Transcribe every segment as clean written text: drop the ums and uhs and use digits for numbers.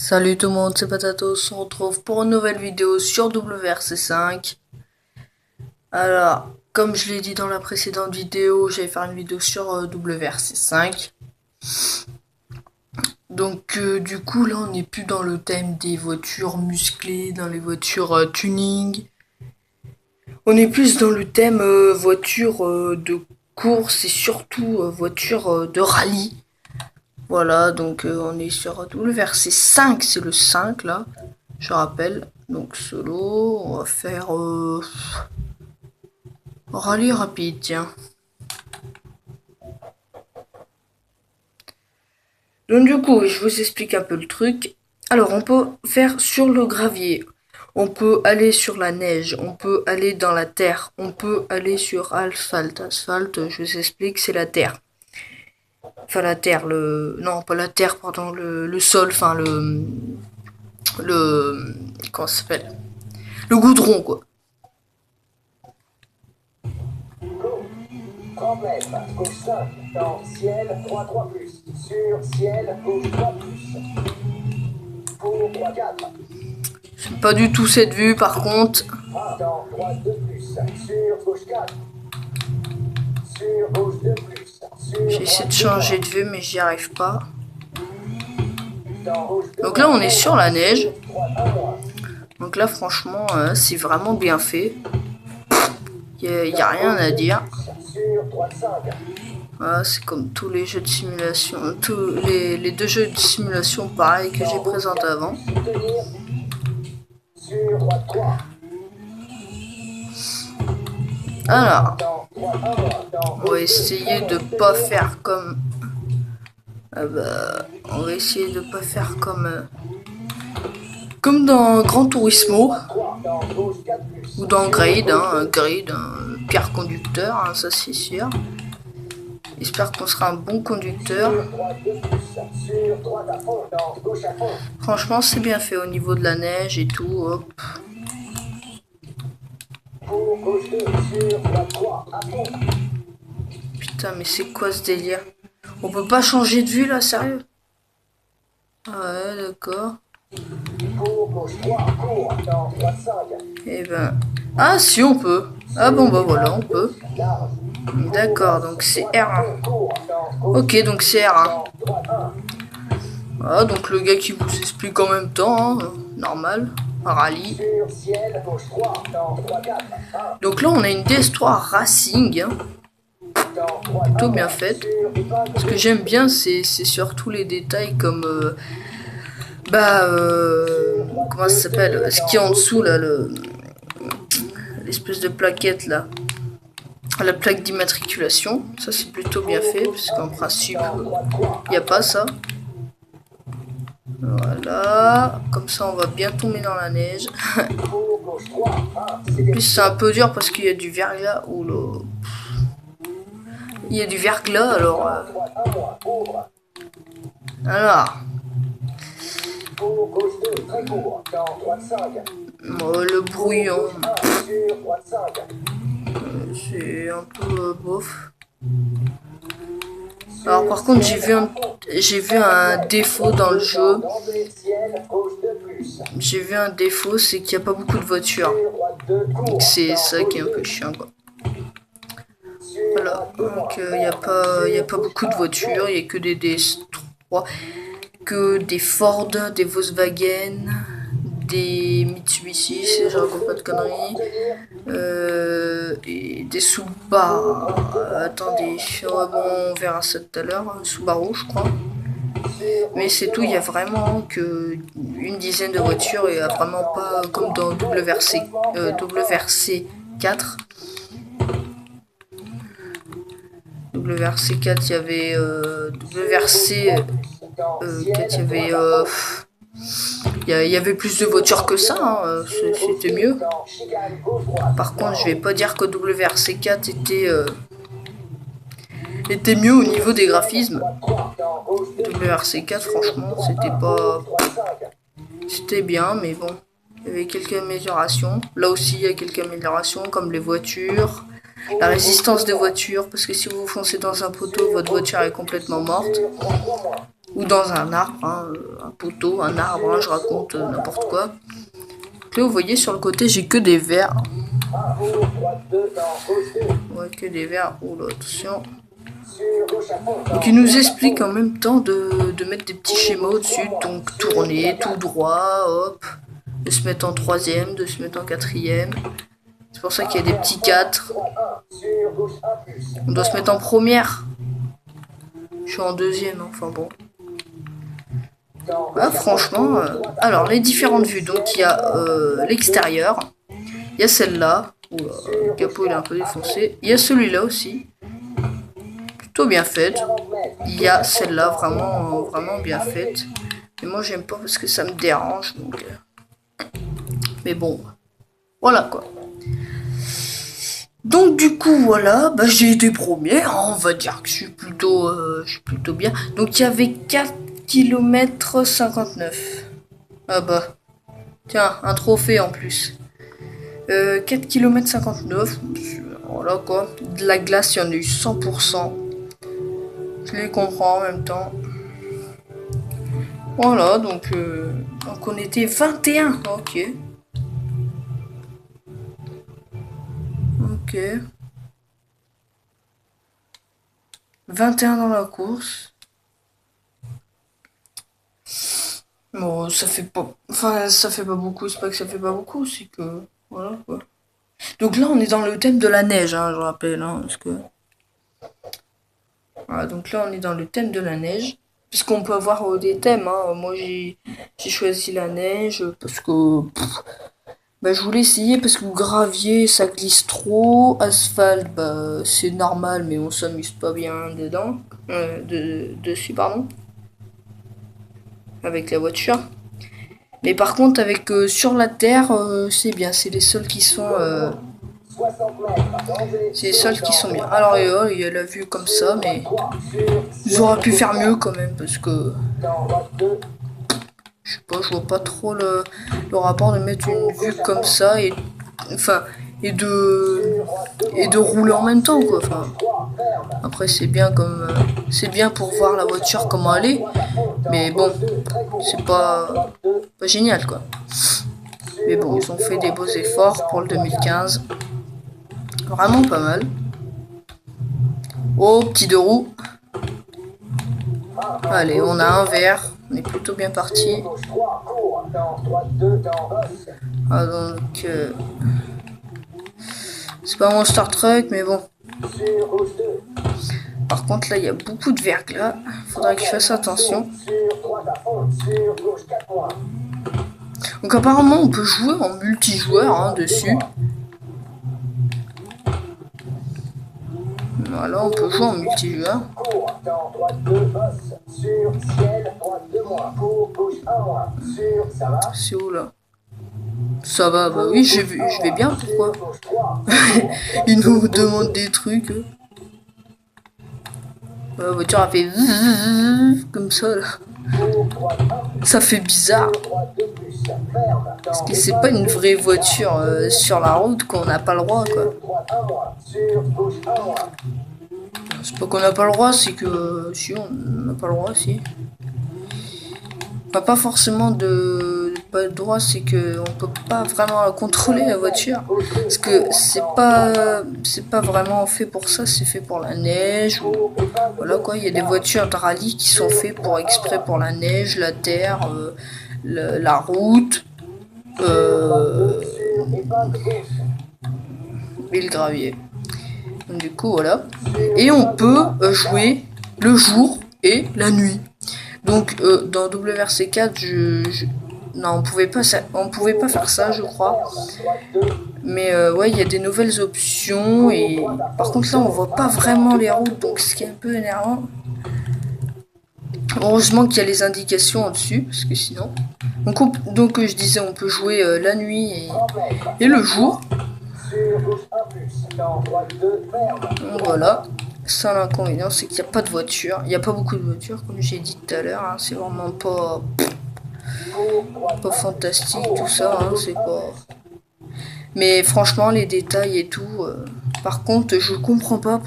Salut tout le monde, c'est Patatos, on se retrouve pour une nouvelle vidéo sur WRC5. Alors, comme je l'ai dit dans la précédente vidéo, j'allais faire une vidéo sur WRC5. Donc du coup là on n'est plus dans le thème des voitures musclées, dans les voitures tuning. On est plus dans le thème voiture de course et surtout voiture de rallye. Voilà, donc on est sur WRC5, c'est le 5 là, je rappelle. Donc solo, on va faire rallye rapide, tiens. Donc du coup, je vous explique un peu le truc. Alors on peut faire sur le gravier, on peut aller sur la neige, on peut aller dans la terre, on peut aller sur asphalte. Asphalte, je vous explique, c'est la terre. Enfin la terre, non pas la terre, pardon, le sol, enfin comment ça s'appelle, le goudron quoi. 30 mètres, gauche 5, dans ciel 3 plus, sur ciel gauche 3 plus, pour 3 4. J'aime pas du tout cette vue par contre. Dans droite 2 plus, sur gauche 4, sur gauche 2 plus, J'ai essayé de changer de vue mais j'y arrive pas. Donc là on est sur la neige. Donc là franchement c'est vraiment bien fait. Y a rien à dire. Voilà, c'est comme tous les jeux de simulation, tous les deux jeux de simulation pareil que j'ai présenté avant. Alors, on va essayer de pas faire comme... on va essayer de pas faire comme dans Gran Turismo ou dans Grid, pire conducteur, hein, ça c'est sûr. J'espère qu'on sera un bon conducteur. Franchement, c'est bien fait au niveau de la neige et tout. Hop. Putain, mais c'est quoi ce délire? On peut pas changer de vue là, sérieux? Ouais, d'accord. Et ben... Ah si, on peut. Ah bon, bah voilà, on peut. D'accord, donc c'est R1. Ok, donc c'est R1. Voilà, donc le gars qui vous explique en même temps, hein, normal, un rallye. Donc là, on a une DS3 Racing, hein, plutôt bien faite. Ce que j'aime bien, c'est surtout les détails comme... comment ça s'appelle? Ce qui est en dessous, là, l'espèce de plaquette, là. La plaque d'immatriculation, ça c'est plutôt bien fait, parce qu'en principe, il n'y a pas ça. Voilà, comme ça on va bien tomber dans la neige. En plus c'est un peu dur parce qu'il y a du verglas, il y a du verglas, alors... le brouillon, c'est un peu bof. Alors par contre j'ai vu un défaut dans le jeu. J'ai vu un défaut, c'est qu'il n'y a pas beaucoup de voitures. C'est ça qui est un peu chiant quoi. Voilà, donc il n'y a pas beaucoup de voitures, il n'y a que des DS3, que des Ford, des Volkswagen, des Mitsubishi, si je raconte pas de conneries, et des Subaru. Attendez, ouais, bon, on verra ça tout à l'heure, Subaru je crois. Mais c'est tout, il y a vraiment que une dizaine de voitures et vraiment pas comme dans WRC4. WRC4, il y avait WRC4, il y avait plus de voitures que ça, hein, c'était mieux. Par contre, je vais pas dire que WRC4 était mieux au niveau des graphismes. WRC4, franchement, c'était bien, mais bon, il y avait quelques améliorations. Là aussi, il y a quelques améliorations, comme les voitures, la résistance des voitures, parce que si vous foncez dans un poteau, votre voiture est complètement morte. ou dans un arbre, hein, un poteau, un arbre, hein, je raconte n'importe quoi. Donc là, vous voyez sur le côté, j'ai que des verres. Ouais, que des verres. Oh là, attention. Donc il nous explique en même temps de mettre des petits schémas au-dessus, donc tourner tout droit, hop, de se mettre en troisième, de se mettre en quatrième. C'est pour ça qu'il y a des petits 4. On doit se mettre en première. Je suis en deuxième, enfin bon. Ah, franchement, alors les différentes vues, donc il y a l'extérieur, il y a celle-là, le capot il est un peu défoncé, il y a celui-là aussi, plutôt bien faite, il y a celle-là vraiment bien faite, mais moi j'aime pas parce que ça me dérange, donc mais bon, voilà quoi. Donc du coup voilà, bah, j'ai été premier, hein, on va dire que je suis plutôt bien. Donc il y avait 4,59 km. Ah bah, tiens, un trophée en plus. 4,59 km, voilà quoi. De la glace, il y en a eu 100%. Je les comprends en même temps. Voilà, donc on était 21, ok. Ok. 21 dans la course. Bon, ça fait pas... Enfin, ça fait pas beaucoup, c'est pas que ça fait pas beaucoup, c'est que... Voilà, quoi. Donc là, on est dans le thème de la neige, hein, je rappelle, hein, parce que... Voilà, donc là, on est dans le thème de la neige. Puisqu'on peut avoir des thèmes, hein. Moi, j'ai choisi la neige, parce que... Bah, je voulais essayer parce que gravier ça glisse trop, asphalte bah c'est normal mais on s'amuse pas bien dedans, dessus pardon, avec la voiture. Mais par contre avec sur la terre c'est bien, c'est les sols qui sont c'est les sols qui sont bien. Alors il y a la vue comme ça mais ils auraient pu faire mieux quand même parce que je sais pas, je vois pas trop le rapport de mettre une vue comme ça et enfin et de rouler en même temps quoi. Enfin, après c'est bien comme c'est bien pour voir la voiture comment elle est, mais bon c'est pas génial quoi. Mais bon ils ont fait des beaux efforts pour le 2015, vraiment pas mal. Oh petit deux roues. Allez on a un vert. On est plutôt bien parti. Ah donc c'est pas mon Star Trek mais bon. Par contre là il y a beaucoup de verglas. Faudrait que je fasse attention. Donc apparemment on peut jouer en multijoueur hein, dessus. Voilà, on peut jouer en multijoueur. C'est où là? Ça va, bah oui, je vais bien, pourquoi? Ils nous demandent des trucs. La voiture a fait comme ça là. Ça fait bizarre. Parce que c'est pas une vraie voiture sur la route qu'on n'a pas le droit quoi. C'est pas qu'on n'a pas le droit, c'est que si on n'a pas le droit si. Enfin, pas forcément pas le droit, c'est que on peut pas vraiment contrôler la voiture. Parce que c'est pas vraiment fait pour ça, c'est fait pour la neige. Voilà quoi, il y a des voitures de rallye qui sont faites pour exprès pour la neige, la terre, la route. Et le gravier. Donc, du coup voilà. Et on peut jouer le jour et la nuit. Donc dans WRC4 non on pouvait pas faire ça je crois. Mais ouais il y a des nouvelles options et par contre là on voit pas vraiment les routes donc ce qui est un peu énervant. Heureusement qu'il y a les indications au-dessus parce que sinon. Donc je disais on peut jouer la nuit et le jour. Donc voilà. Ça l'inconvénient c'est qu'il n'y a pas de voiture. Il n'y a pas beaucoup de voitures comme j'ai dit tout à l'heure. Hein. C'est vraiment pas fantastique tout ça. Hein. C'est pas. Mais franchement les détails et tout. Par contre, je comprends pas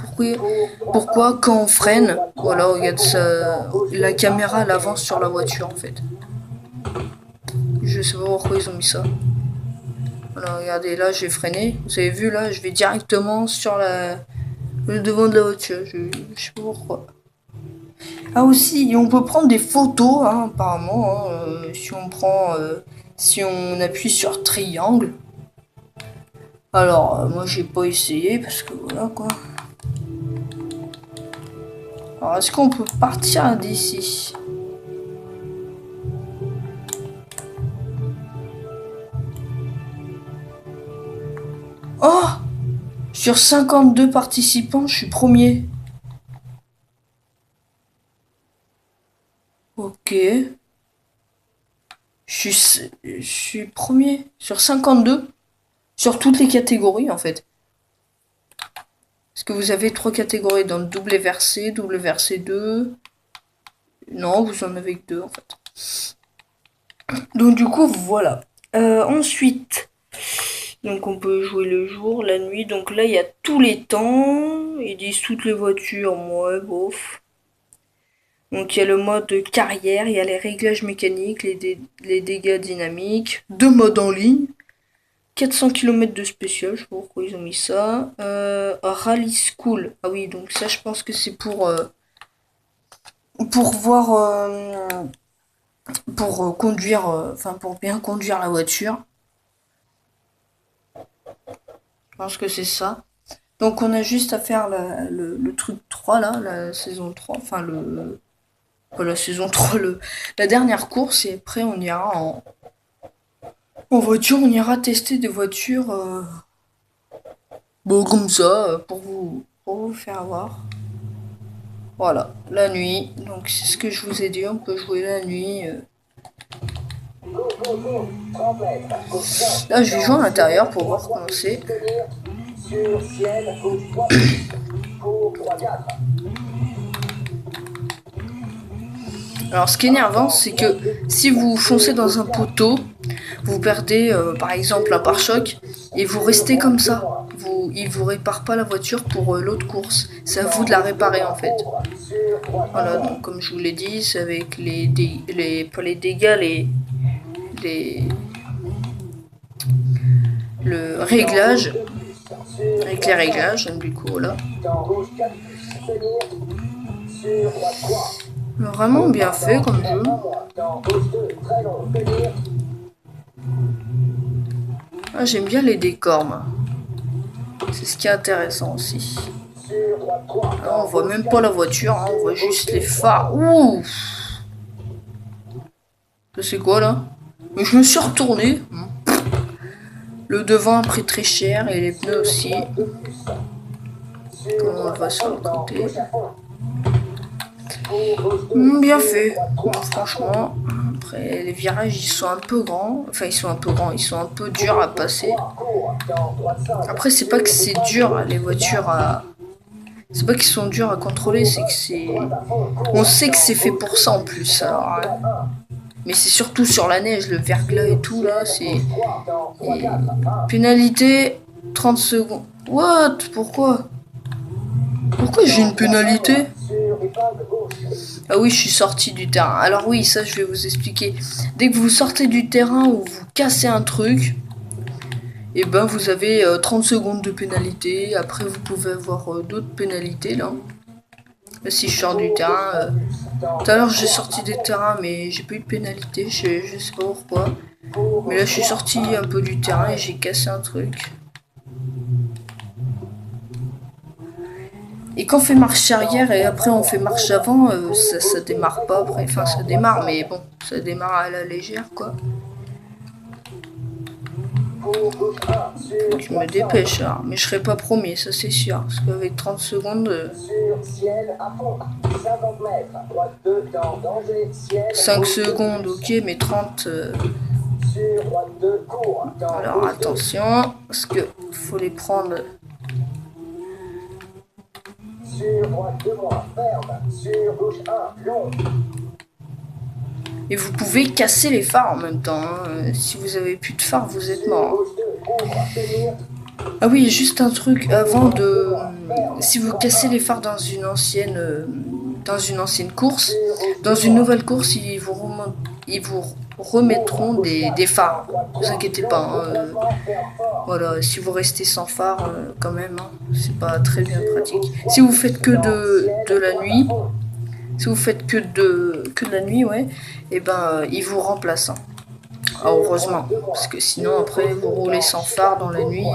pourquoi quand on freine, voilà, regarde ça, la caméra elle avance sur la voiture en fait. Je sais pas pourquoi ils ont mis ça. Voilà, regardez, là j'ai freiné. Vous avez vu là, je vais directement sur le devant de la voiture. Je sais pas pourquoi. Ah aussi, on peut prendre des photos, hein, apparemment, hein, si on appuie sur triangle. Alors, moi j'ai pas essayé parce que voilà quoi. Alors, est-ce qu'on peut partir d'ici? Oh! Sur 52 participants, je suis premier. Ok. Je suis premier sur 52. Sur toutes les catégories en fait. Est-ce que vous avez 3 catégories dans le double versé 2? Non, vous en avez que 2 en fait. Donc du coup, voilà. Ensuite, donc on peut jouer le jour, la nuit. Donc là, il y a tous les temps. Ils disent toutes les voitures, ouais, bof. Donc il y a le mode carrière, il y a les réglages mécaniques, les dégâts dynamiques, 2 modes en ligne. 400 km de spécial, je sais pas pourquoi ils ont mis ça. Rally School. Ah oui, donc ça, je pense que c'est pour voir, pour conduire, enfin pour bien conduire la voiture. Je pense que c'est ça. Donc on a juste à faire le truc 3 là, la saison 3, enfin pas la saison 3, la dernière course, et après on ira en voiture, on ira tester des voitures. Bon, comme ça, pour vous faire voir. Voilà, la nuit. Donc, c'est ce que je vous ai dit, on peut jouer la nuit. Là, je vais jouer à l'intérieur pour voir comment c'est. Alors, ce qui est énervant, c'est que si vous foncez dans un poteau, vous perdez par exemple un pare-choc et vous restez comme ça. Il vous répare pas la voiture pour l'autre course. C'est à vous de la réparer en fait. Voilà, donc comme je vous l'ai dit, c'est avec pas les dégâts, le réglage. Avec les réglages, donc du coup là. Vraiment bien fait comme jeu. Ah, j'aime bien les décors, moi. C'est ce qui est intéressant aussi. Alors, on voit même pas la voiture, hein, on voit juste les phares. Ouh! Ça c'est quoi là? Mais je me suis retourné. Le devant a pris très cher et les pneus aussi. Comment on va sur le côté? Bien fait, franchement. Après, les virages ils sont un peu grands. Enfin, ils sont un peu grands, ils sont un peu durs à passer. Après, c'est pas que c'est dur, les voitures à. C'est pas qu'ils sont durs à contrôler, c'est que c'est. On sait que c'est fait pour ça en plus. Alors, mais c'est surtout sur la neige, le verglas et tout là, c'est. Et... Pénalité 30 secondes. What? Pourquoi j'ai une pénalité? Ah oui, je suis sorti du terrain. Alors oui, ça je vais vous expliquer. Dès que vous sortez du terrain ou vous cassez un truc, et ben vous avez 30 secondes de pénalité. Après vous pouvez avoir d'autres pénalités là. Là si je sors du terrain, tout à l'heure j'ai sorti des terrains mais j'ai pas eu de pénalité, je sais pas pourquoi. Mais là je suis sorti un peu du terrain et j'ai cassé un truc. Et quand on fait marche arrière et après on fait marche avant, ça démarre pas après. Enfin ça démarre mais bon, ça démarre à la légère quoi. Je me dépêche alors, mais je serai pas premier, ça c'est sûr. Parce qu'avec 30 secondes... 5 secondes, ok, mais 30... Alors attention, parce que faut les prendre... Et vous pouvez casser les phares en même temps. Hein. Si vous avez plus de phares, vous êtes mort. Ah oui, juste un truc avant de... Si vous cassez les phares dans une ancienne course, dans une nouvelle course, ils vous remettront des phares. Ne vous inquiétez pas, hein, voilà, si vous restez sans phare, quand même, hein, c'est pas très bien pratique. Si vous faites que de la nuit, si vous faites que de la nuit, ouais, et ben ils vous remplacent, hein. Ah, heureusement, parce que sinon après vous roulez sans phare dans la nuit,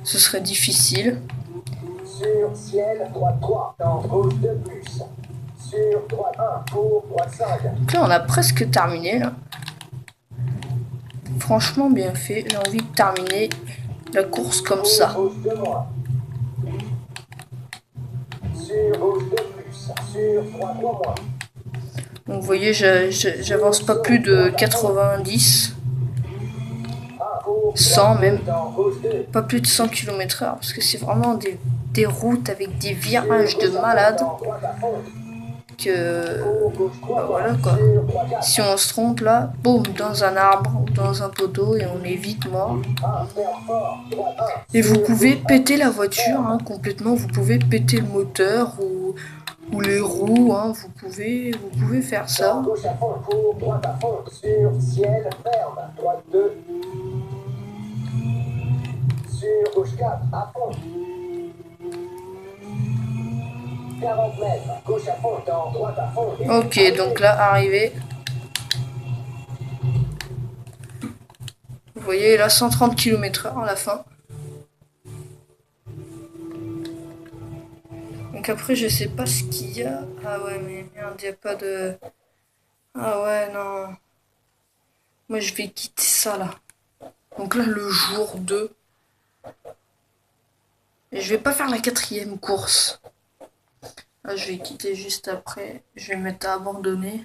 ce serait difficile. Sur ciel, droite 3, dans gauche 2 plus. Sur droite 1, pour droite 5. Donc là on a presque terminé là. Franchement bien fait, j'ai envie de terminer la course comme ça. Gauche 2 moins. Sur gauche 2 plus. Sur droite 3 moins. Donc vous voyez, j'avance pas plus de 90, 100 même, pas plus de 100 km/h, parce que c'est vraiment des routes avec des virages de malade que bah voilà quoi. Si on se trompe là, boum, dans un arbre ou dans un poteau et on est vite mort. Et vous pouvez péter la voiture, hein, complètement, vous pouvez péter le moteur ou les roues, hein, vous pouvez faire ça. Gauche à fond, pour droite à fond. Sur ciel, ferme. Droite 2. Sur gauche 4, à fond. 40 mètres, gauche à fond, dans droite à fond. Ok, donc là, arrivé. Vous voyez, là, 130 km/h à la fin. Donc après, je sais pas ce qu'il y a. Ah ouais, mais merde, il n'y a pas de... Ah ouais, non. Moi, je vais quitter ça, là. Donc là, le jour 2. Et je vais pas faire la 4e course. Là, je vais quitter juste après. Je vais mettre à abandonner.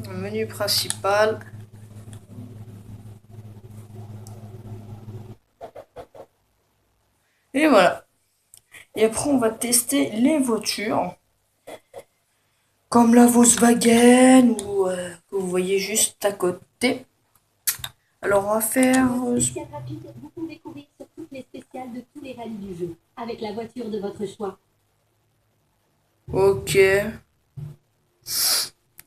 Le menu principal. Et voilà. Et après, on va tester les voitures. Comme la Volkswagen, ou que vous voyez juste à côté. Alors, on va faire... Spécial rapide, vous pouvez courir sur toutes les spéciales de tous les rallyes du jeu, avec la voiture de votre choix. Ok.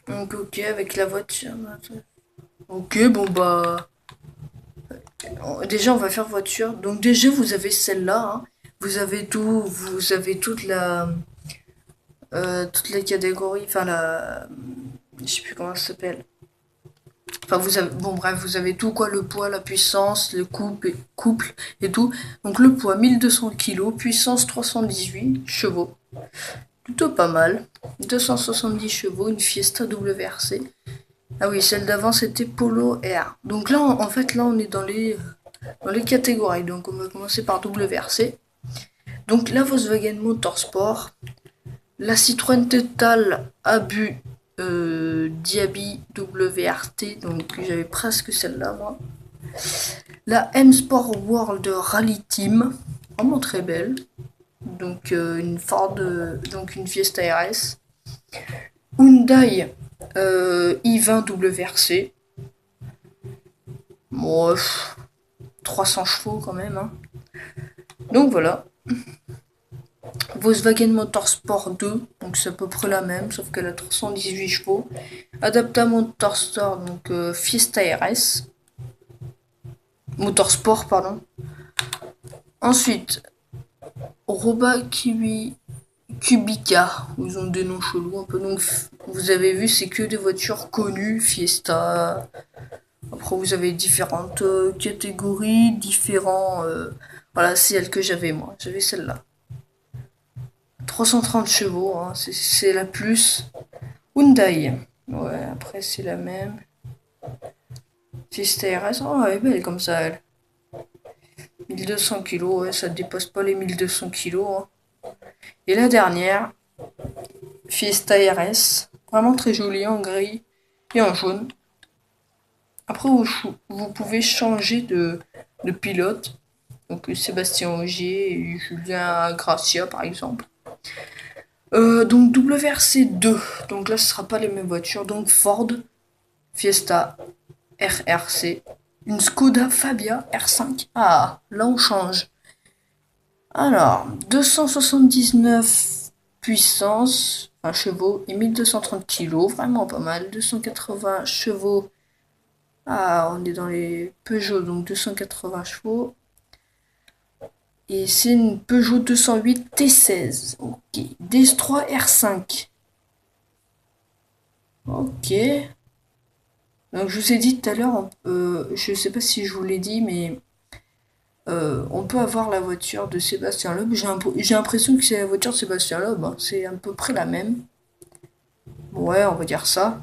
Donc, ok, avec la voiture. Ok, bon, bah... Déjà, on va faire voiture. Donc, déjà, vous avez celle-là, hein. Vous avez tout, vous avez toute la catégorie, enfin, je sais plus comment ça s'appelle. Enfin, vous avez, bon, bref, vous avez tout, quoi, le poids, la puissance, le couple et tout. Donc, le poids, 1200 kg, puissance 318 chevaux. Plutôt pas mal. 270 chevaux, une Fiesta WRC. Ah oui, celle d'avant, c'était Polo R. Donc là, en fait, là, on est dans les catégories. Donc, on va commencer par WRC. Donc, la Volkswagen Motorsport. La Citroën Total Abus Diaby WRT, donc j'avais presque celle-là moi. La M Sport World Rally Team, vraiment très belle. Donc une Ford, donc une Fiesta RS. Hyundai i20 WRC. Bon, 300 chevaux quand même, hein. Donc voilà. Volkswagen Motorsport 2, donc c'est à peu près la même, sauf qu'elle a 318 chevaux. Adapta Motorsport, donc Fiesta RS. Motorsport, pardon. Ensuite, Roba Kubica, ils ont des noms chelous un peu. Donc vous avez vu, c'est que des voitures connues, Fiesta. Après, vous avez différentes catégories, différents. Voilà, c'est celle que j'avais moi. J'avais celle-là. 330 chevaux, hein, c'est la plus. Hyundai. Ouais, après c'est la même. Fiesta RS, oh elle est belle comme ça elle. 1200 kg, ouais, ça dépasse pas les 1200 kg, hein. Et la dernière, Fiesta RS, vraiment très jolie en gris et en jaune. Après vous pouvez changer de pilote. Donc Sébastien Ogier et Julien Gracia par exemple. Donc WRC 2, donc là ce sera pas les mêmes voitures, donc Ford Fiesta RRC. Une Skoda Fabia R5. Ah, là on change. Alors, 279 puissance, enfin chevaux, et 1230 kilos, vraiment pas mal. 280 chevaux. Ah, on est dans les Peugeot, donc 280 chevaux. Et c'est une Peugeot 208 T16. Ok. DS3 R5. Ok. Donc je vous ai dit tout à l'heure, je sais pas si je vous l'ai dit, mais on peut avoir la voiture de Sébastien Loeb. J'ai l'impression que c'est la voiture de Sébastien Loeb, hein. C'est à peu près la même. Ouais, on va dire ça.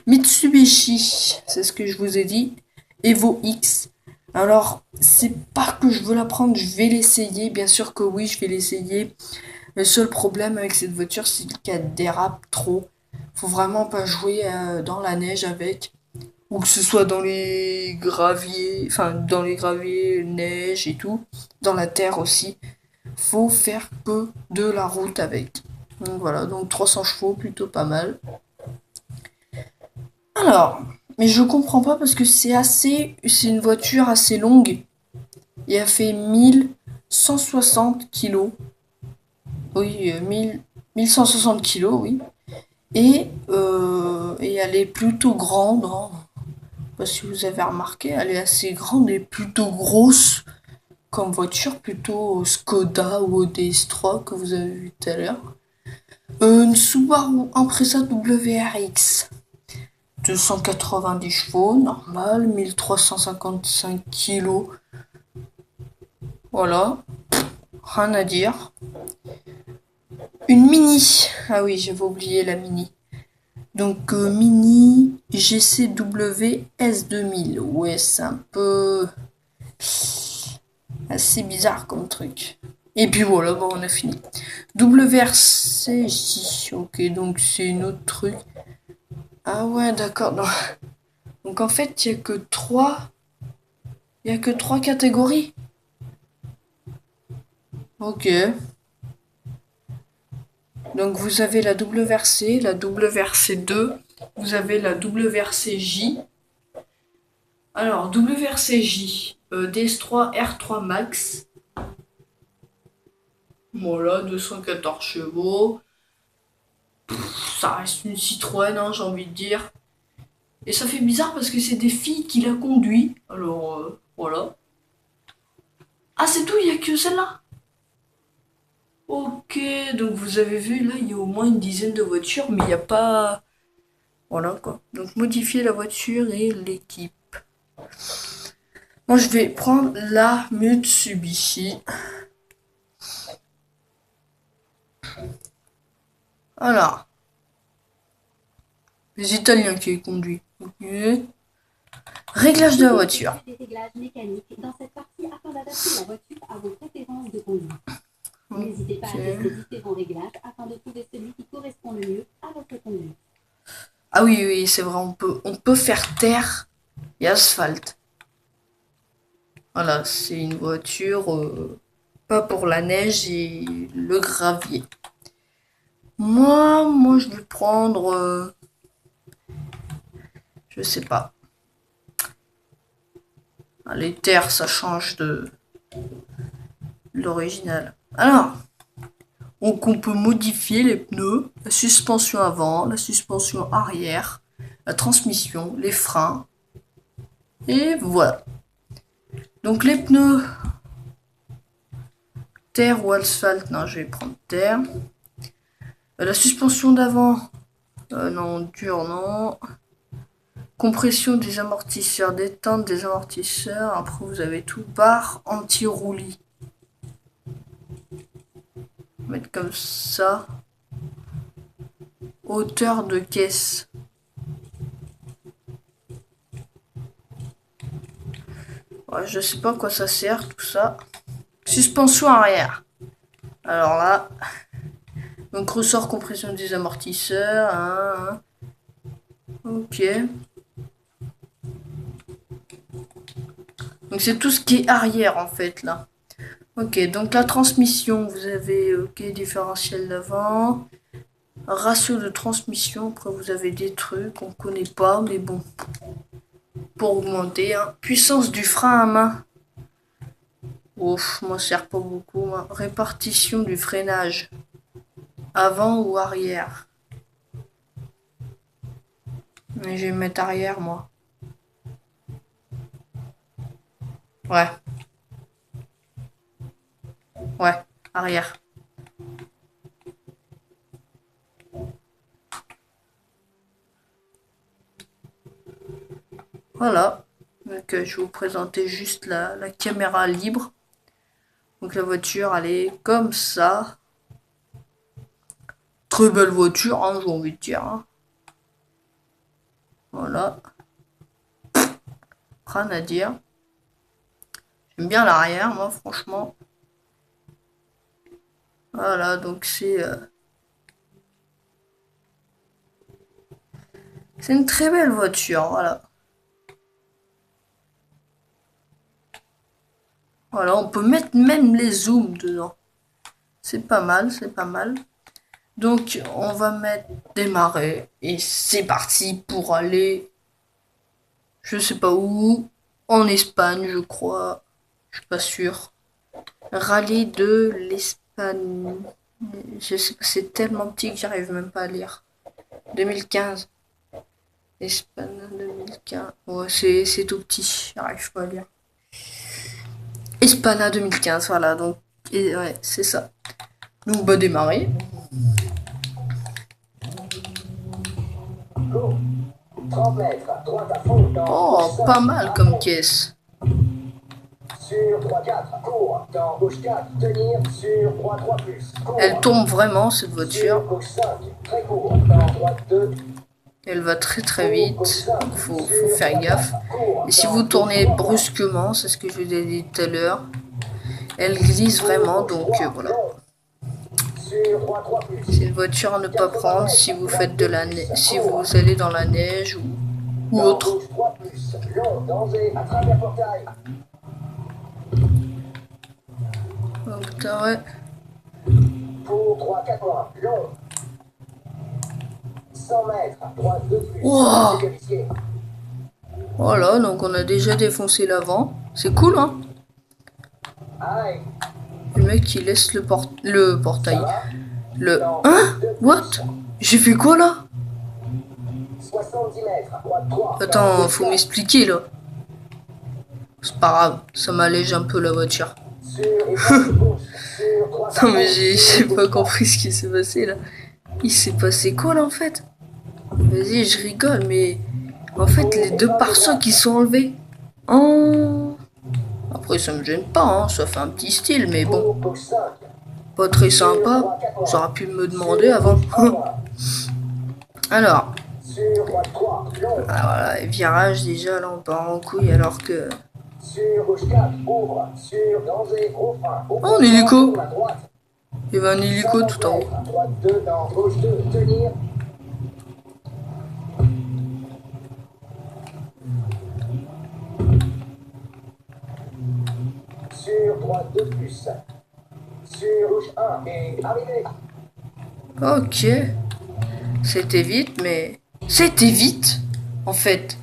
Mitsubishi, c'est ce que je vous ai dit. Evo X. Alors, c'est pas que je veux la prendre, je vais l'essayer. Bien sûr que oui, je vais l'essayer. Le seul problème avec cette voiture, c'est qu'elle dérape trop. Faut vraiment pas jouer dans la neige avec. Ou que ce soit dans les graviers, enfin dans les graviers, neige et tout. Dans la terre aussi. Faut faire que de la route avec. Donc voilà, donc 300 chevaux, plutôt pas mal. Alors, mais je comprends pas parce que c'est une voiture assez longue. Et elle fait 1160 kilos. Oui, 1160 kilos, oui. Et elle est plutôt grande, hein. Je sais pas si vous avez remarqué, elle est assez grande et plutôt grosse comme voiture, plutôt Skoda ou DS3 que vous avez vu tout à l'heure. Une Subaru Impreza WRX. 290 chevaux, normal, 1355 kilos. Voilà, rien à dire. Une Mini. Ah oui, j'avais oublié la Mini. Donc Mini GCW S2000. Ouais, c'est un peu assez bizarre comme truc. Et puis voilà, bon, on a fini. WRCJ. Ok, donc c'est une autre truc. Ah ouais, d'accord. Non. Donc en fait, il y a que trois. Il y a que trois catégories. Ok. Donc vous avez la WRC, la WRC2, vous avez la WRCJ. Alors WRCJ, DS3 R3 Max. Voilà, 214 chevaux. Ça reste une Citroën, hein, j'ai envie de dire. Et ça fait bizarre parce que c'est des filles qui la conduisent. Alors voilà. Ah c'est tout, il n'y a que celle-là. Ok, donc vous avez vu, là, il y a au moins une dizaine de voitures, mais il n'y a pas... Voilà, quoi. Donc, modifier la voiture et l'équipe. Moi, je vais prendre la Mitsubishi. Alors, les Italiens qui conduisent. Ok. Réglage de la voiture. Des réglages mécaniques dans cette partie afin d'adapter la voiture à vos préférences de conduite. N'hésitez pas à tester différents réglages afin de trouver celui qui correspond le mieux à votre conduite. Ah oui, oui, c'est vrai, on peut faire terre et asphalte. Voilà, c'est une voiture pas pour la neige et le gravier. Moi, je vais prendre, je sais pas. Les terres, ça change de l'original. Alors, donc on peut modifier les pneus, la suspension avant, la suspension arrière, la transmission, les freins. Et voilà. Donc les pneus, terre ou asphalte, non, je vais prendre terre. La suspension d'avant, non, dur, non. Compression des amortisseurs, détente des amortisseurs. Après, vous avez tout. Barre anti-roulis. Mettre comme ça. Hauteur de caisse. Ouais, je sais pas à quoi ça sert tout ça. Suspension arrière. Alors là. Donc ressort compression des amortisseurs. Hein. Ok. Donc c'est tout ce qui est arrière en fait là. Ok, donc la transmission, vous avez différentiel d'avant, ratio de transmission, après vous avez des trucs qu'on connaît pas, mais bon. pour augmenter. Hein. Puissance du frein à main. Ouf, m'en sert pas beaucoup. Hein. Répartition du freinage. Avant ou arrière. Mais je vais mettre arrière, moi. Ouais. Ouais, arrière. Voilà. Donc, je vais vous présenter juste la caméra libre. Donc la voiture, elle est comme ça. Très belle voiture, hein, j'ai envie de dire. Hein. Voilà. Rien à dire. J'aime bien l'arrière, moi, franchement. Voilà, donc c'est une très belle voiture, voilà. Voilà, on peut mettre même les zooms dedans. C'est pas mal, c'est pas mal. Donc, on va mettre démarrer. Et c'est parti pour aller, je sais pas où, en Espagne, je crois. Je suis pas sûr. Rallye de l'Espagne. Je sais pas, c'est tellement petit que j'arrive même pas à lire. 2015. Espagne 2015. Ouais, c'est tout petit, j'arrive pas à lire. Espana 2015, voilà, donc, et ouais, c'est ça. Donc, bah, démarrer. Go. 30 mètres, droite à fond dans Oh, gauche pas 5, mal comme caisse. sur 3-4, cours, dans gauche 4, tenir, sur 3-3+, cours. Elle tombe vraiment, cette Sur voiture. gauche 5, très court, dans droite 2, Elle va très très vite. Faut faire gaffe. Et si vous tournez brusquement, c'est ce que je vous ai dit tout à l'heure, elle glisse vraiment, donc voilà. sur 3-3+, C'est une voiture à ne pas prendre si vous faites de la si vous allez dans la neige ou dans autre. gauche 3+, long, danger, à travers portail, Donc, ouais. pour 3-4 points, long, 100 mètres, droite 2+, Wow. c'est vérifié. Voilà, donc on a déjà défoncé l'avant. C'est cool, hein. Aïe, Le mec qui laisse le portail. ça va, Le... dans Hein? 2+, What? J'ai fait quoi là? 70 mètres, droite 3, Attends, faut m'expliquer là. C'est pas grave, ça m'allège un peu la voiture. sur et droite gauche, sur 3 Non mais j'ai pas compris ce qui s'est passé là. Il s'est passé quoi là en fait? Vas-y, je rigole, mais en fait les deux pare-chocs qui sont enlevés. Oh. Après ça me gêne pas, hein, ça fait un petit style, mais bon, gauche 5, pas très sympa. Ça aurait pu me demander avant. Alors, sur droite 3, long, voilà, virage déjà là on part en couille alors que... sur gauche 4, ouvre, sur danger, gros frein, Oh, un hélico. sur la droite, Il y avait un hélico tout en haut. droite 2, dans gauche 2, tenir, sur droite 2+, sur gauche 1, et arrivé, Ok. C'était vite, mais... C'était vite, en fait.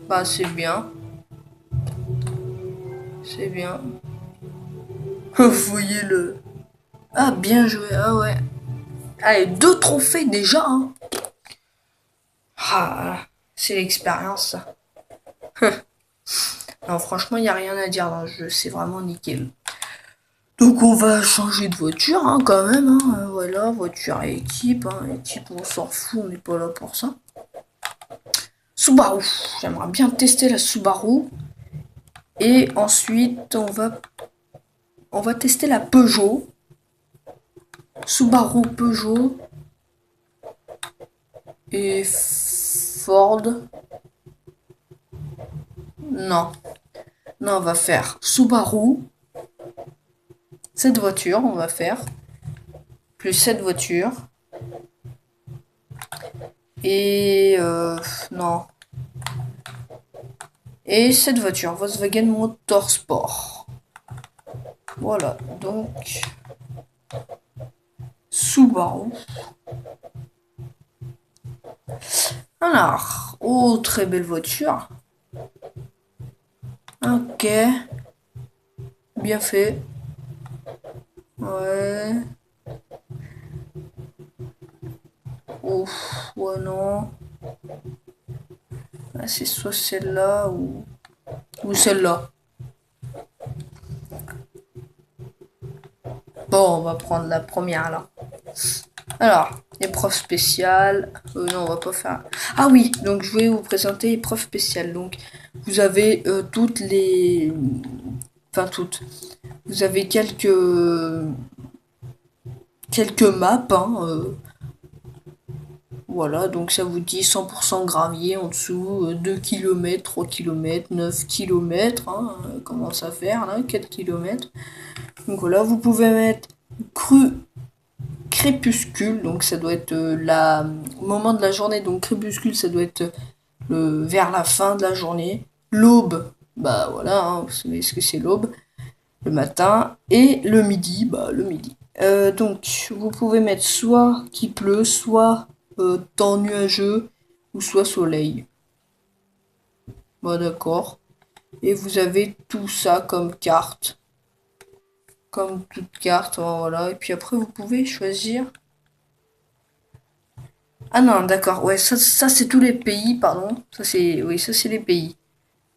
Bah, c'est bien. C'est bien. Vous voyez le... Ah, bien joué, ah ouais. Allez, 2 trophées déjà, hein. Ah, c'est l'expérience, ça. Non, franchement, il n'y a rien à dire dans le jeu, c'est vraiment nickel. Donc on va changer de voiture hein, quand même. Hein. Voilà, voiture et équipe. Hein. Équipe, on s'en fout, on n'est pas là pour ça. Subaru. J'aimerais bien tester la Subaru. Et ensuite, on va tester la Peugeot. Subaru, Peugeot. Et Ford. Non. Non, on va faire Subaru. Cette voiture, on va faire. Plus cette voiture. Et... non. Et cette voiture, Volkswagen Motorsport. Voilà, donc... Subaru. Alors, oh, très belle voiture. Ok. Bien fait. Ouais. Ouf, ouais, non. Ah, c'est soit celle-là ou celle-là. Bon, on va prendre la première là. Alors, épreuve spéciale. Non, on va pas faire. Ah oui, donc je vais vous présenter épreuve spéciale. Donc, vous avez toutes les. Enfin, toutes. Vous avez quelques maps. Hein, voilà, donc ça vous dit 100% gravier en dessous, 2 km, 3 km, 9 km, hein, commence à faire là, 4 km. Donc voilà, vous pouvez mettre crépuscule, donc ça doit être au moment de la journée, donc crépuscule ça doit être vers la fin de la journée. L'aube, bah voilà, hein, vous savez ce que c'est l'aube, le matin, et le midi, bah le midi. Donc vous pouvez mettre soit qu'il pleut, soit temps nuageux, ou soit soleil. Bon d'accord. Et vous avez tout ça comme carte. Comme toute carte, voilà. Et puis après vous pouvez choisir. Ah non, d'accord, ouais, ça c'est tous les pays, pardon. Ça c'est. Oui, ça c'est les pays.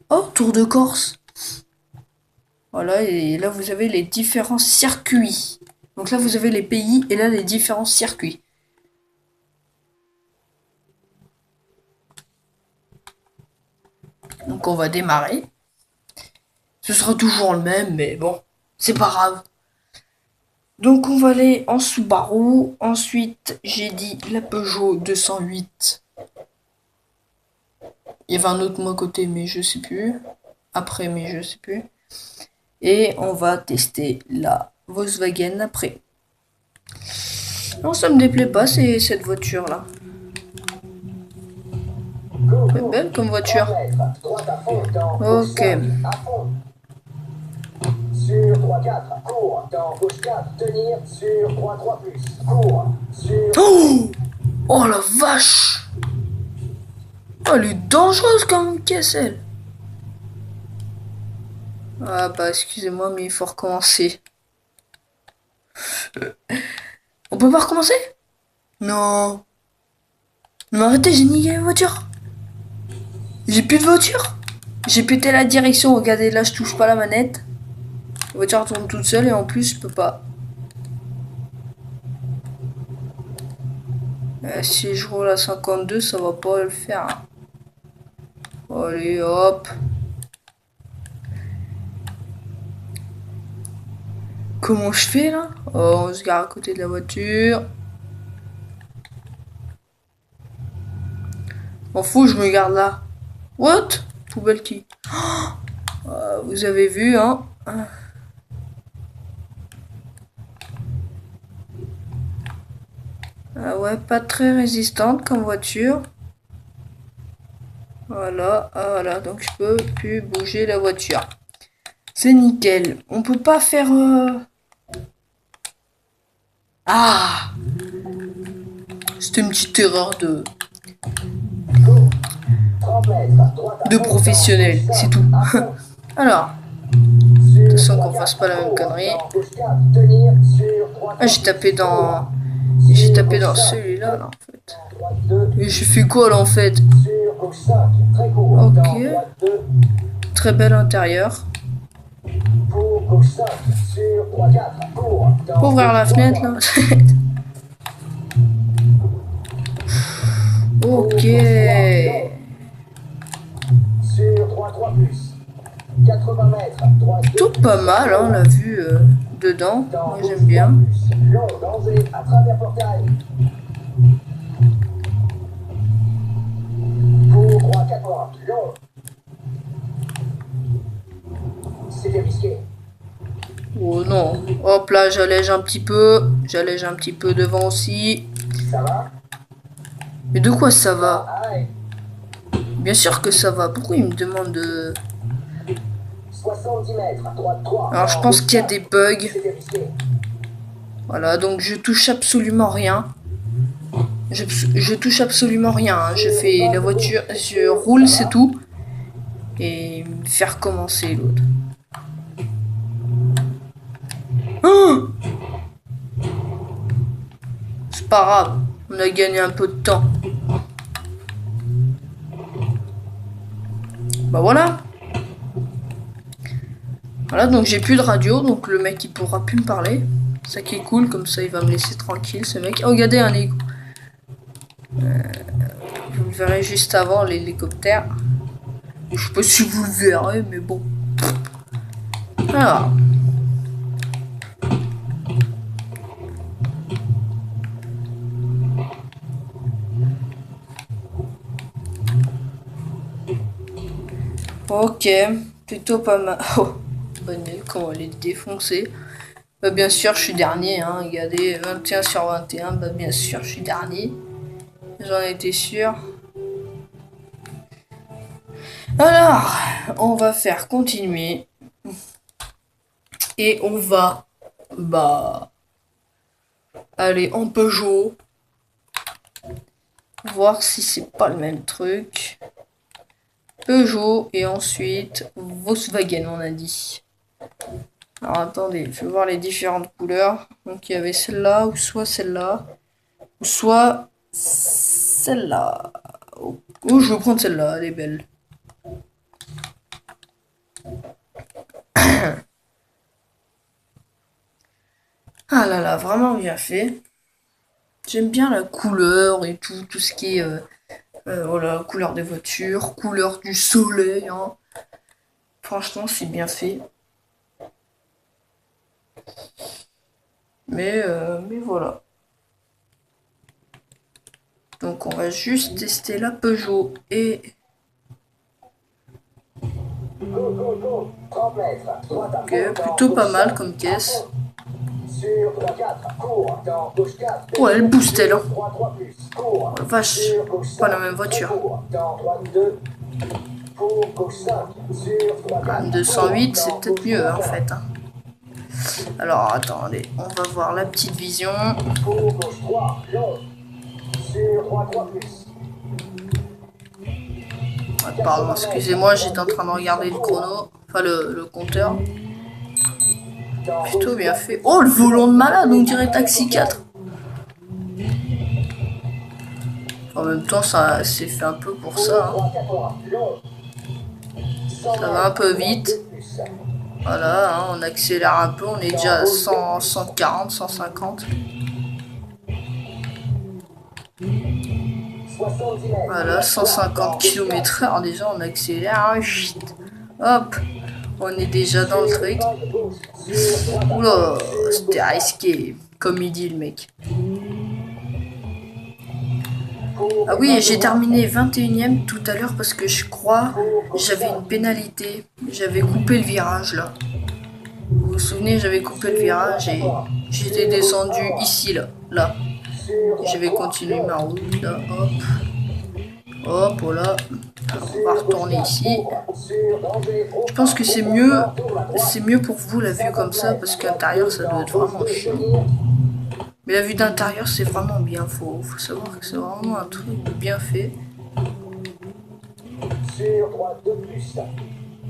Oh, Tour de Corse. Voilà, et là vous avez les différents circuits. Donc là vous avez les pays et là les différents circuits. Donc on va démarrer. Ce sera toujours le même, mais bon, c'est pas grave. Donc on va aller en Subaru. Ensuite, j'ai dit la Peugeot 208. Il y avait un autre mot à côté, mais je sais plus. Après, mais je sais plus. Et on va tester la Volkswagen après. Non, ça me déplaît pas, c'est cette voiture-là. C'est belle comme voiture. Ok. Sur 3-4, cours. Dans gauche 4, tenir. Sur 3-3+. Cours. Sur... Oh, oh la vache. Oh, elle est dangereuse comme caisse, elle. Ah bah excusez-moi, mais il faut recommencer. On peut pas recommencer? Non. Non, arrêtez, j'ai niqué la voiture. J'ai plus de voiture. J'ai pété la direction, regardez, là je touche pas la manette. La voiture tourne toute seule et en plus je peux pas. Si je roule à 52, ça va pas le faire. Allez, hop. Comment je fais là? Oh, on se gare à côté de la voiture. M'en fous, je me garde là. What? Poubelle qui? Vous avez vu, hein? Ah ouais, pas très résistante comme voiture. Voilà, voilà, donc je peux plus bouger la voiture. C'est nickel. On peut pas faire... Ah! C'était une petite erreur de professionnel, c'est tout. Alors, de toute façon qu'on fasse pas la même connerie. Ah, j'ai tapé dans celui-là, là, en fait. Et j'ai fait quoi, là, en fait? Ok. Très bel intérieur. Pour ouvrir la fenêtre, là. Ok. Tout pas mal, hein, la vue dedans. Moi, j'aime bien. C'était risqué. Oh non. Hop là, j'allège un petit peu. J'allège un petit peu devant aussi. Ça va? Mais de quoi ça va? Arrête. Bien sûr que ça va. Pourquoi il me demande de... 70 mètres, droite 3. Alors je pense qu'il y a des bugs. C'était risqué. Voilà, donc je touche absolument rien. je touche absolument rien. Hein. Je fais la voiture, je roule, c'est tout. Et faire commencer l'autre. Oh, c'est pas grave, on a gagné un peu de temps. Bah voilà. Voilà, donc j'ai plus de radio, donc le mec il pourra plus me parler. Ça qui est cool, comme ça il va me laisser tranquille ce mec. Oh, regardez un égo. Vous le verrez juste avant l'hélicoptère. Je sais pas si vous le verrez, mais bon. Alors. Ok, plutôt pas mal. Oh, bonne nuit, comment elle est défoncée. Bah, bien sûr, je suis dernier, hein. Regardez, 21 sur 21, bah bien sûr, je suis dernier. J'en étais sûr. Alors, on va faire continuer. Et on va, bah, aller en Peugeot. Voir si c'est pas le même truc. Peugeot et ensuite Volkswagen, on a dit. Alors attendez, je vais voir les différentes couleurs. Donc il y avait celle-là, ou soit celle-là, ou soit celle-là. Oh, je vais prendre celle-là, elle est belle. Ah là là, vraiment bien fait. J'aime bien la couleur et tout ce qui est voilà, couleur des voitures, couleur du soleil. Hein. Franchement, c'est bien fait. Mais voilà. Donc on va juste tester la Peugeot et... Ok, plutôt pas mal comme caisse. Oh, elle booste elle. Hein. Oh la vache, pas la même voiture. Ah, 208, c'est peut-être mieux en fait. Hein. Alors attendez, on va voir la petite vision. Ah, pardon, excusez-moi, j'étais en train de regarder le chrono, enfin le compteur. Plutôt bien fait. Oh, le volant de malade, on dirait Taxi 4. En même temps, ça c'est fait un peu pour ça. Hein. Ça va un peu vite. Voilà, hein, on accélère un peu, on est déjà à 100, 140, 150. Voilà, 150 km/h déjà, on accélère. Hein, hop, on est déjà dans le truc. Oula, c'était risqué, comme il dit le mec. Ah oui, j'ai terminé 21ème tout à l'heure parce que je crois j'avais une pénalité. J'avais coupé le virage là. Vous vous souvenez, j'avais coupé le virage et j'étais descendu ici là. Et je vais continuer ma route là, hop. Hop, voilà. Alors, on va retourner ici. Je pense que c'est mieux pour vous la vue comme ça parce qu'à l'intérieur ça doit être vraiment chiant. Mais la vue d'intérieur c'est vraiment bien, faut savoir que c'est vraiment un truc bien fait. Sur droite de plus.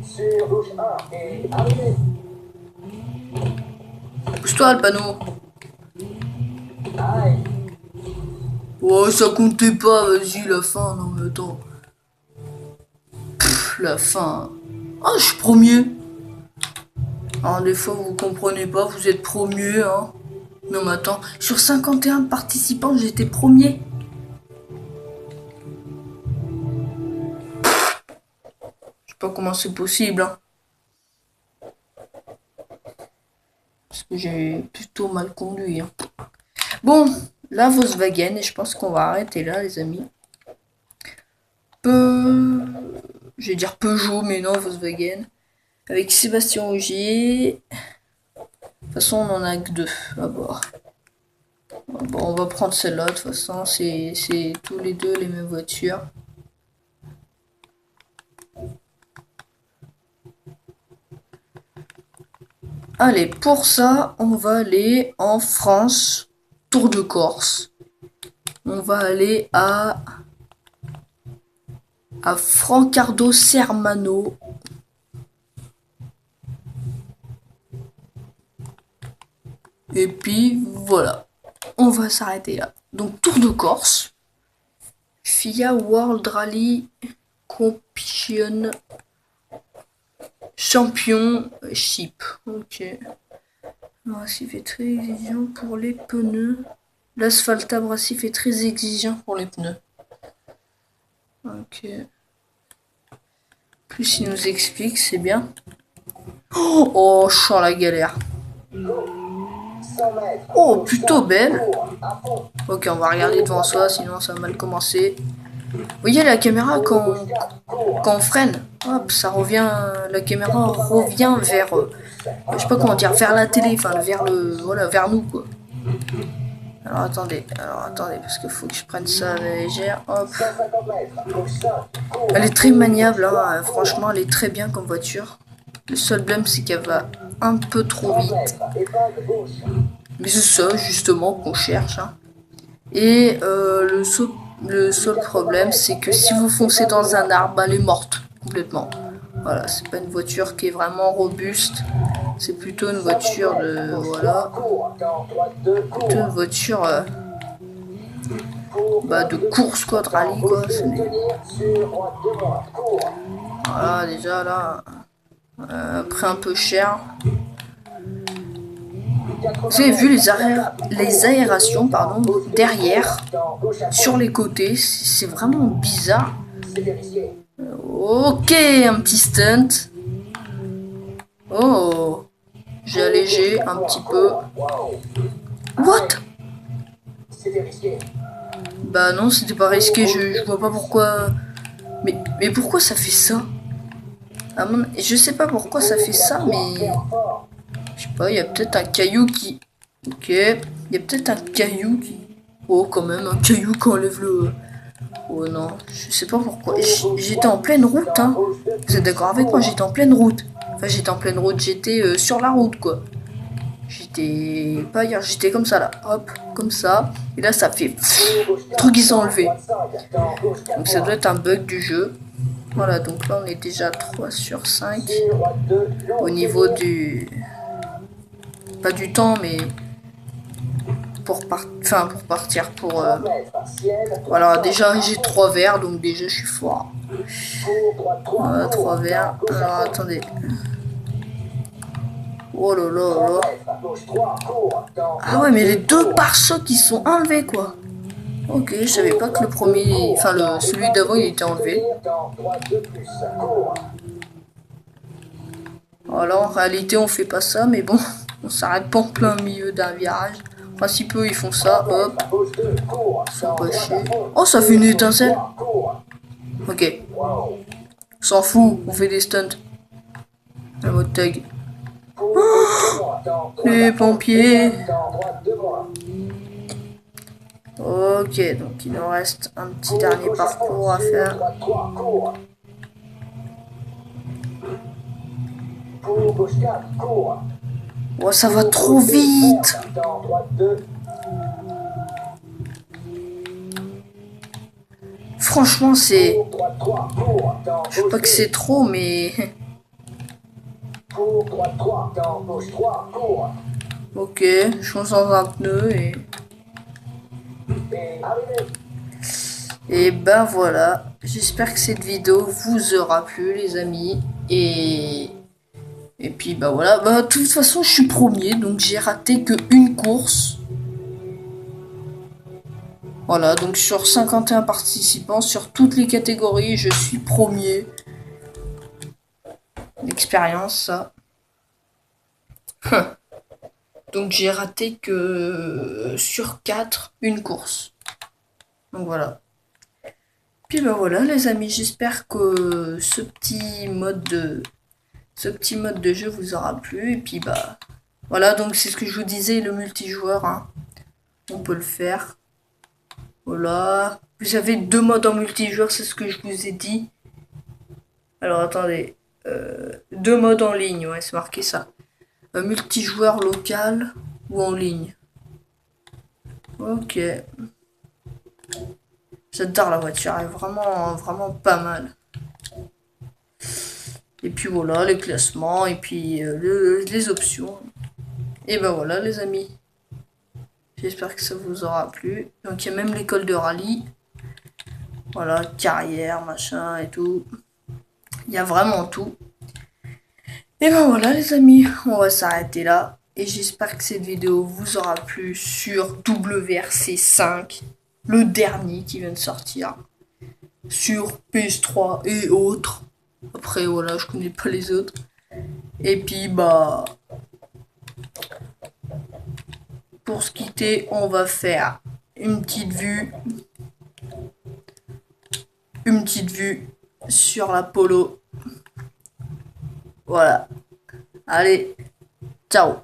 Sur gauche 1 et arrivez. Pousse-toi le panneau. Aïe. Oh, ça comptait pas, vas-y, la fin, non mais attends. Pff, la fin. Ah, je suis premier. Alors, des fois, vous comprenez pas, vous êtes premier, hein. Non mais attends, sur 51 participants, j'étais premier. Je sais pas comment c'est possible, hein. Parce que j'ai plutôt mal conduit, hein. Bon, la Volkswagen, et je pense qu'on va arrêter là, les amis. Je vais dire Peugeot, mais non, Volkswagen. Avec Sébastien Ogier. De toute façon, on en a que deux à bord. Bon, on va prendre celle-là, de toute façon, c'est tous les deux les mêmes voitures. Allez, pour ça, on va aller en France, Tour de Corse. On va aller à Francardo Sermano. Et puis voilà, on va s'arrêter là. Donc Tour de Corse, FIA World Rally Competition Championship. Ok. L'abrasif est très exigeant pour les pneus. L'asphalte abrasif est très exigeant pour les pneus. Ok. Plus il nous explique, c'est bien. Oh, je sens la galère. Oh, plutôt belle. Ok, on va regarder devant soi, sinon ça va mal commencer. Vous voyez la caméra quand on freine, hop, ça revient, la caméra revient vers, je sais pas comment dire, vers la télé, enfin vers voilà, vers nous quoi. Alors attendez, parce qu'il faut que je prenne ça à la légère, hop. Elle est très maniable, hein, franchement, elle est très bien comme voiture. Le seul blême, c'est qu'elle va un peu trop vite. Mais c'est ça, justement, qu'on cherche. Hein. Et le seul problème, c'est que si vous foncez dans un arbre, elle est morte, complètement. Voilà, c'est pas une voiture qui est vraiment robuste. C'est plutôt une voiture de... Voilà. Plutôt une voiture... de course, quoi, de rallye, quoi. Voilà, déjà, là... prix un peu cher. Vous avez vu les aérations derrière, sur les côtés, c'est vraiment bizarre. Ok, un petit stunt. Oh, j'ai allégé un petit peu. What? Bah non, c'était pas risqué, je vois pas pourquoi... Mais pourquoi ça fait ça? Je sais pas pourquoi ça fait ça, mais... Je sais pas, il y a peut-être un caillou qui... Ok, il y a peut-être un caillou qui... Oh, quand même, un caillou qui enlève le... Oh non, je sais pas pourquoi. J'étais en pleine route, hein. Vous êtes d'accord avec moi? J'étais en pleine route. Enfin, j'étais en pleine route, j'étais sur la route, quoi. J'étais pas ailleurs, j'étais comme ça, là. Hop, comme ça. Et là, ça fait... Le truc, ils sont enlevés. Donc, ça doit être un bug du jeu. Voilà, donc là, on est déjà 3 sur 5. Au niveau du... Pas du temps, mais... pour partir, voilà, déjà j'ai 3 verres, donc déjà je suis fort. Voilà, 3 verres. Alors attendez. Oh là là là. Ah ouais, mais les deux pare-chocs qui sont enlevés, quoi. Ok, je savais pas que le premier, celui d'avant il était enlevé. Alors en réalité on fait pas ça, mais bon, on s'arrête pas en plein milieu d'un virage. En principe eux ils font ça, hop. Ils sont pas chiés. Oh, ça fait une étincelle. Ok. On s'en fout, on fait des stunts. La mode tag. Oh, les pompiers. Ok, donc il nous reste un petit dernier parcours à faire. Oh, ça va trop vite. Franchement, c'est... Je sais pas que c'est trop, mais... Ok, je fonce dans un pneu et... Et ben voilà, j'espère que cette vidéo vous aura plu les amis. Et puis bah voilà, de toute façon je suis premier, donc j'ai raté que une course. Voilà, donc sur 51 participants, sur toutes les catégories, je suis premier. L'expérience, ça. Donc j'ai raté que sur 4, une course. Donc voilà. Puis bah voilà les amis, j'espère que ce petit mode de jeu vous aura plu. Et puis bah voilà, donc c'est ce que je vous disais, le multijoueur, hein. On peut le faire. Voilà. Vous avez 2 modes en multijoueur, c'est ce que je vous ai dit. Alors attendez. 2 modes en ligne, ouais, c'est marqué ça. Multijoueur local ou en ligne. Ok. J'adore la voiture, elle est vraiment, vraiment pas mal. Et puis voilà, les classements, et puis les options. Et ben voilà les amis. J'espère que ça vous aura plu. Donc il y a même l'école de rallye. Voilà, carrière, machin et tout. Il y a vraiment tout. Et ben voilà les amis, on va s'arrêter là. Et j'espère que cette vidéo vous aura plu sur WRC5, le dernier qui vient de sortir. Sur PS3 et autres. Après voilà, je connais pas les autres. Et puis bah... Pour se quitter, on va faire une petite vue sur la Polo. Voilà. Allez, ciao.